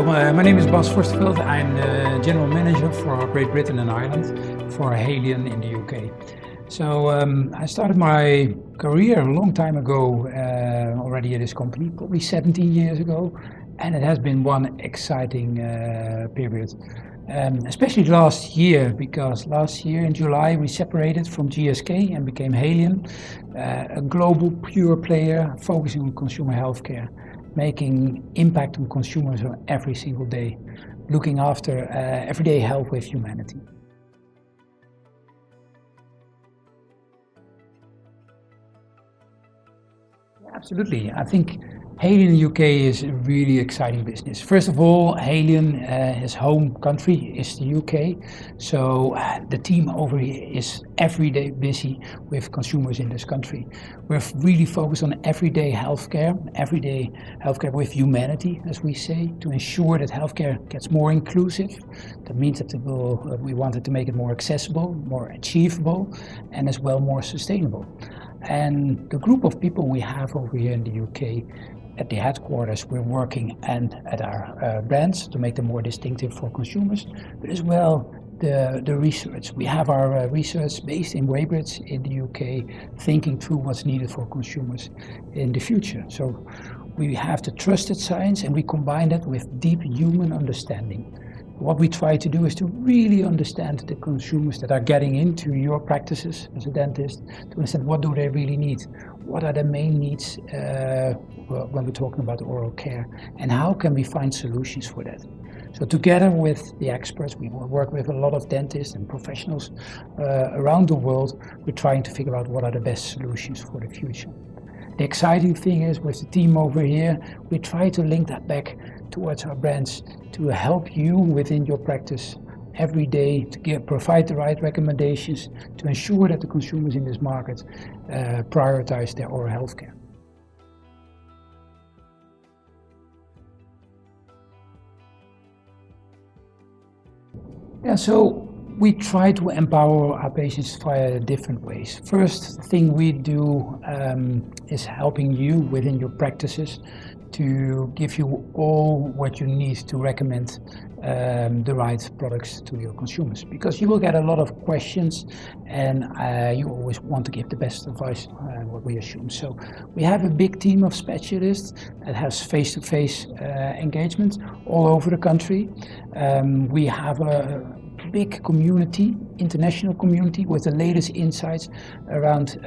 My name is Bas Vorsteveld. I'm the General Manager for Great Britain and Ireland for Haleon in the UK. So I started my career a long time ago already at this company, probably 17 years ago, and it has been one exciting period. Especially last year, because last year in July we separated from GSK and became Haleon, a global pure player focusing on consumer healthcare, making impact on consumers on every single day, looking after everyday health with humanity. Absolutely. I think Haleon UK is a really exciting business. First of all, Haleon, his home country is the UK, so the team over here is every day busy with consumers in this country. We're really focused on everyday healthcare with humanity, as we say, to ensure that healthcare gets more inclusive. That means that we wanted to make it more accessible, more achievable, and as well more sustainable. And the group of people we have over here in the UK, at the headquarters, we're working and at our brands to make them more distinctive for consumers, but as well the research. We have our research based in Weybridge in the UK, thinking through what's needed for consumers in the future. So we have the trusted science and we combine that with deep human understanding. What we try to do is to really understand the consumers that are getting into your practices as a dentist, to understand what do they really need, what are the main needs when we're talking about oral care, and how can we find solutions for that. So together with the experts, we work with a lot of dentists and professionals around the world, we're trying to figure out what are the best solutions for the future. The exciting thing is with the team over here, we try to link that back towards our brands to help you within your practice every day to provide the right recommendations to ensure that the consumers in this market prioritize their oral health care. Yeah, so we try to empower our patients via different ways. First thing we do is helping you within your practices to give you all what you need to recommend the right products to your consumers, because you will get a lot of questions and you always want to give the best advice, what we assume. So we have a big team of specialists that has face-to-face engagement all over the country. We have a big community, international community, with the latest insights around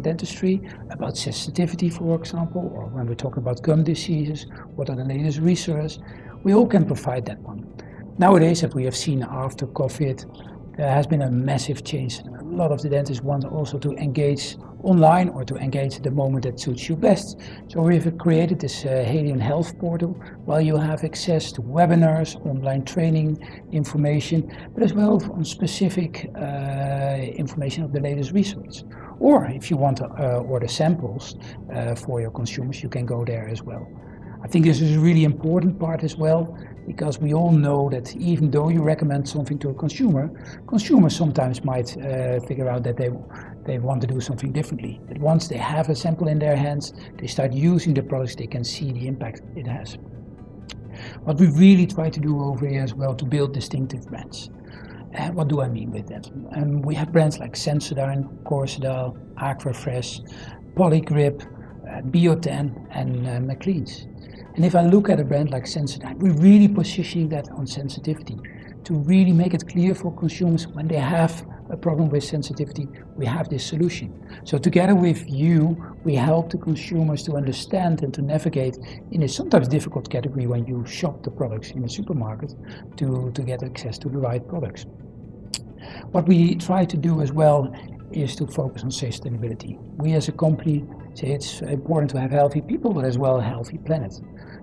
dentistry, about sensitivity, for example, or when we're talking about gum diseases, what are the latest research. We all can provide that one. Nowadays, as we have seen after COVID, there has been a massive change. A lot of the dentists want also to engage online or to engage at the moment that suits you best. So we have created this Haleon Health Portal, where you have access to webinars, online training information, but as well on specific information of the latest research. Or if you want to order samples for your consumers, you can go there as well. I think this is a really important part as well, because we all know that even though you recommend something to a consumer, consumers sometimes might figure out that they want to do something differently. But once they have a sample in their hands, they start using the products, they can see the impact it has. What we really try to do over here as well to build distinctive brands. And what do I mean with that? We have brands like Sensodyne, Corsodyl, Aquafresh, Polygrip, Bioten and McLean's. And if I look at a brand like Sensodyne, we're really positioning that on sensitivity to really make it clear for consumers when they have a problem with sensitivity, we have this solution. So together with you, we help the consumers to understand and to navigate in a sometimes difficult category when you shop the products in a supermarket to get access to the right products. What we try to do as well is to focus on sustainability. We as a company say it's important to have healthy people, but as well a healthy planet.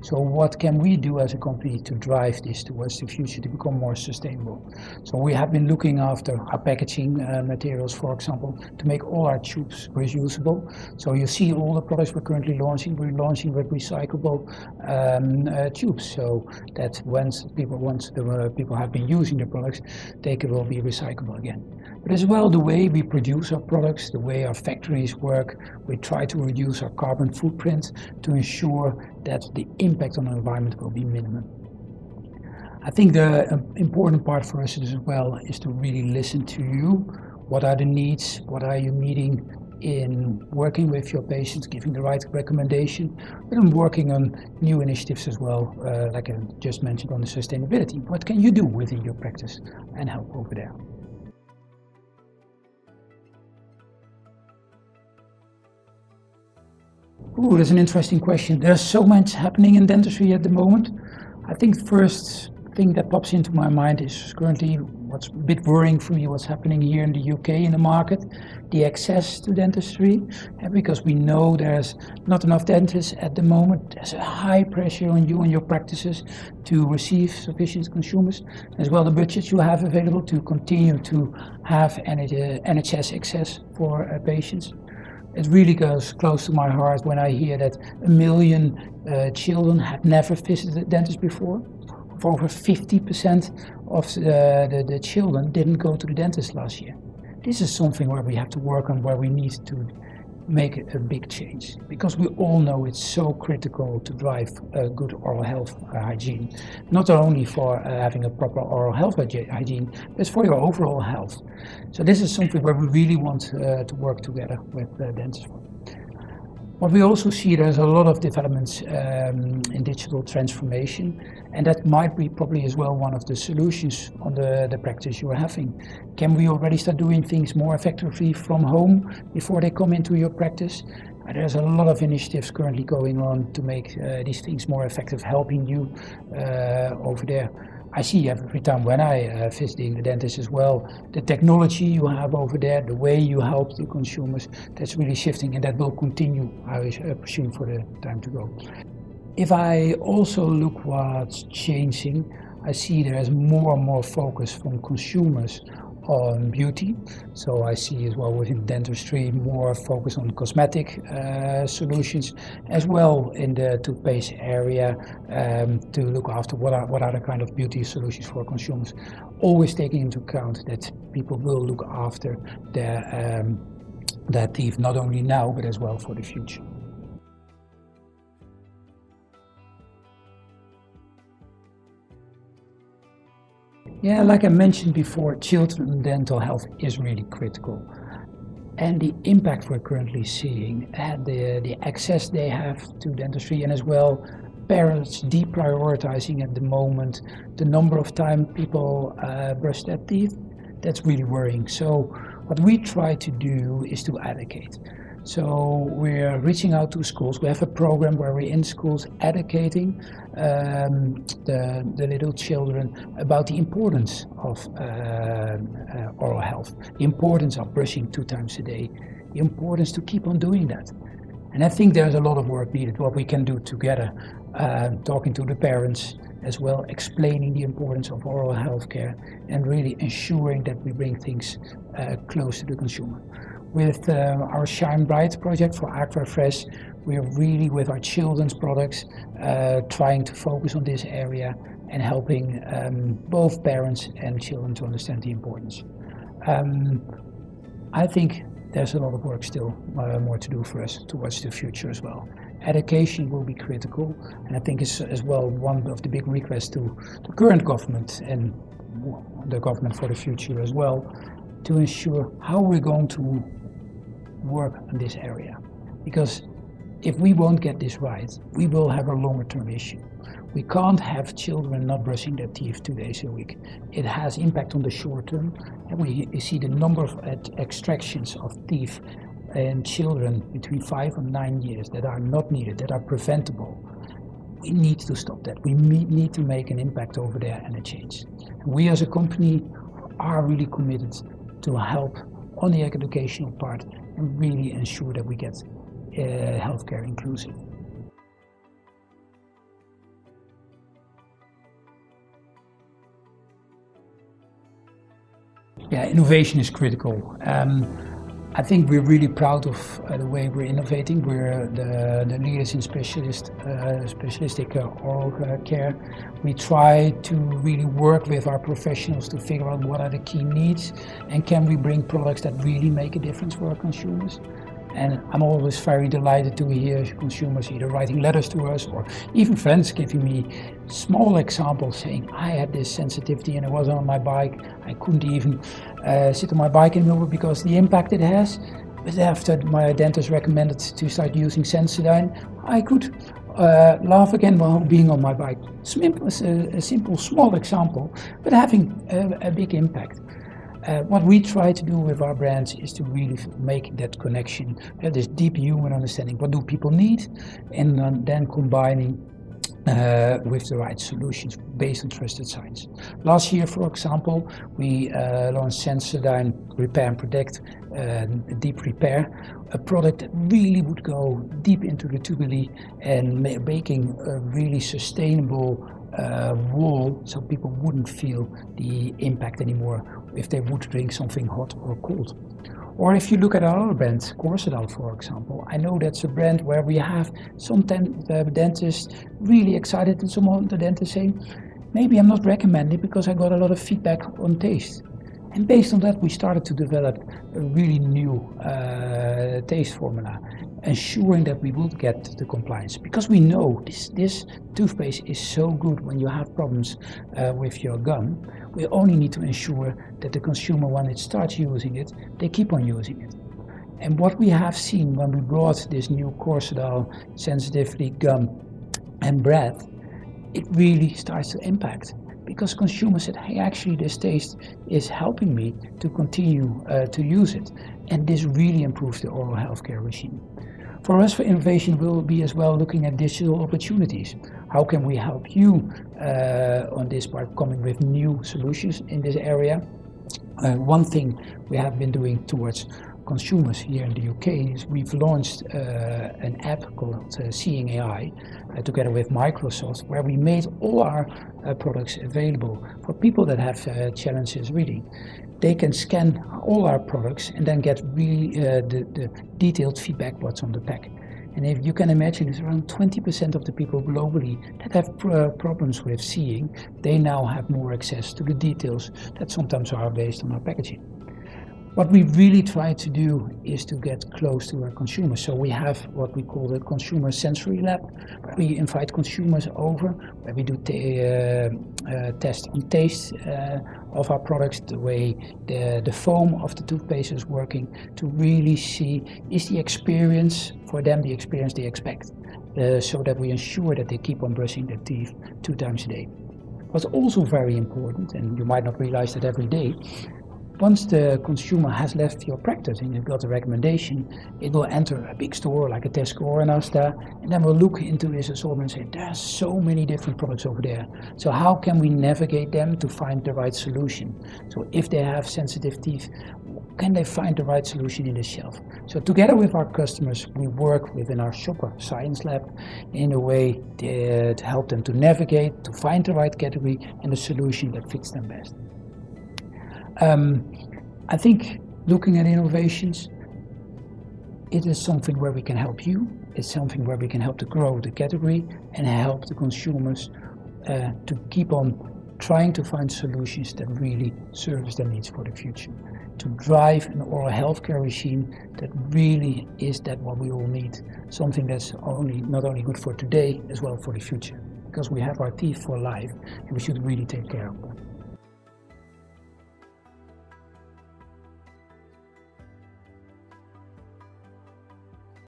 So what can we do as a company to drive this towards the future to become more sustainable? So we have been looking after our packaging materials, for example, to make all our tubes reusable. So you see all the products we're currently launching, we're launching with recyclable tubes, so that once the people have been using the products, they will be recyclable again. But as well, the way we produce our products, the way our factories work, we try to reduce our carbon footprint to ensure that the impact on the environment will be minimum. I think the important part for us as well is to really listen to you. What are the needs? What are you needing in working with your patients, giving the right recommendation, and working on new initiatives as well, like I just mentioned on the sustainability. What can you do within your practice and help over there? Ooh, that's an interesting question. There's so much happening in dentistry at the moment. I think the first thing that pops into my mind is currently what's a bit worrying for me, what's happening here in the UK in the market, the access to dentistry, because we know there's not enough dentists at the moment. There's a high pressure on you and your practices to receive sufficient consumers, as well the budgets you have available to continue to have NHS access for patients. It really goes close to my heart when I hear that 1 million children have never visited a dentist before. Over 50% of the children didn't go to the dentist last year. This is something where we have to work on, where we need to make a big change, because we all know it's so critical to drive good oral health hygiene, not only for having a proper oral health hygiene, but for your overall health. So this is something where we really want to work together with dentists. What we also see, there's a lot of developments in digital transformation, and that might be probably as well one of the solutions on the practice you are having. Can we already start doing things more effectively from home before they come into your practice? There's a lot of initiatives currently going on to make these things more effective, helping you over there. I see every time when I visiting the dentist as well, the technology you have over there, the way you help the consumers, that's really shifting, and that will continue, I presume, for the time to go. If I also look what's changing, I see there's more and more focus from consumers on beauty. So I see as well within dentistry more focus on cosmetic solutions, as well in the toothpaste area, to look after what are the kind of beauty solutions for consumers, always taking into account that people will look after their teeth not only now but as well for the future. Yeah, like I mentioned before, children's dental health is really critical. And the impact we're currently seeing, and the access they have to dentistry, and as well parents deprioritizing at the moment the number of time people brush their teeth, that's really worrying. So what we try to do is to educate. So we're reaching out to schools. We have a program where we're in schools educating the little children about the importance of oral health, the importance of brushing 2 times a day, the importance to keep on doing that. And I think there's a lot of work needed, what we can do together, talking to the parents as well, explaining the importance of oral health care, and really ensuring that we bring things close to the consumer. With our Shine Bright project for Aquafresh, we are really, with our children's products, trying to focus on this area and helping both parents and children to understand the importance. I think there's a lot of work still more to do for us towards the future as well. Education will be critical, and I think it's as well one of the big requests to the current government and the government for the future as well, to ensure how we're going to work in this area. Because if we won't get this right, we will have a longer term issue. We can't have children not brushing their teeth 2 days a week. It has impact on the short term, and we see the number of extractions of teeth in children between 5 and 9 years that are not needed, that are preventable. We need to stop that. We need to make an impact over there and a change. And we as a company are really committed to help on the educational part and really ensure that we get healthcare inclusive. Yeah, innovation is critical. I think we're really proud of the way we're innovating. We're the leaders in specialistic oral care. We try to really work with our professionals to figure out what are the key needs and can we bring products that really make a difference for our consumers. And I'm always very delighted to hear consumers either writing letters to us or even friends giving me small examples saying, I had this sensitivity and I was on my bike. I couldn't even sit on my bike anymore because the impact it has. But after my dentist recommended to start using Sensodyne, I could laugh again while being on my bike. A simple, small example, but having a big impact. What we try to do with our brands is to really make that connection, this deep human understanding. What do people need? And then combining with the right solutions based on trusted science. Last year, for example, we launched Sensodyne Repair and Protect Deep Repair, a product that really would go deep into the tubuli and making a really sustainable wall, so people wouldn't feel the impact anymore if they would drink something hot or cold. Or if you look at our other brands, Corsodyl, for example, I know that's a brand where we have some dentists really excited and some other dentists saying, maybe I'm not recommending because I got a lot of feedback on taste. And based on that, we started to develop a really new taste formula, ensuring that we will get the compliance. Because we know this toothpaste is so good when you have problems with your gum. We only need to ensure that the consumer, when it starts using it, they keep on using it. And what we have seen when we brought this new Corsodyl sensitivity gum and breath, it really starts to impact. Because consumers said, hey, actually this taste is helping me to continue to use it. And this really improves the oral healthcare regime. For us, for innovation, we'll be as well looking at digital opportunities. How can we help you on this part, coming with new solutions in this area? One thing we have been doing towards consumers here in the UK is we've launched an app called Seeing AI together with Microsoft, where we made all our products available for people that have challenges reading. They can scan all our products and then get really the detailed feedback what's on the pack. And if you can imagine, it's around 20% of the people globally that have problems with seeing. They now have more access to the details that sometimes are based on our packaging. What we really try to do is to get close to our consumers. So we have what we call the Consumer Sensory Lab, where we invite consumers over, where we do test on taste of our products, the way the foam of the toothpaste is working, to really see, is the experience for them the experience they expect, so that we ensure that they keep on brushing their teeth 2 times a day. What's also very important, and you might not realize that every day, once the consumer has left your practice and you've got a recommendation, it will enter a big store like a Tesco or an Asda, and then we'll look into this assortment and say, there's so many different products over there. So how can we navigate them to find the right solution? So if they have sensitive teeth, can they find the right solution in the shelf? So together with our customers, we work within our Shopper Science Lab in a way to help them to navigate, to find the right category and the solution that fits them best. I think looking at innovations, it is something where we can help you, it's something where we can help to grow the category and help the consumers to keep on trying to find solutions that really service their needs for the future, to drive an oral healthcare regime that really is that what we all need, something that's not only good for today as well for the future, because we have our teeth for life and we should really take care of them.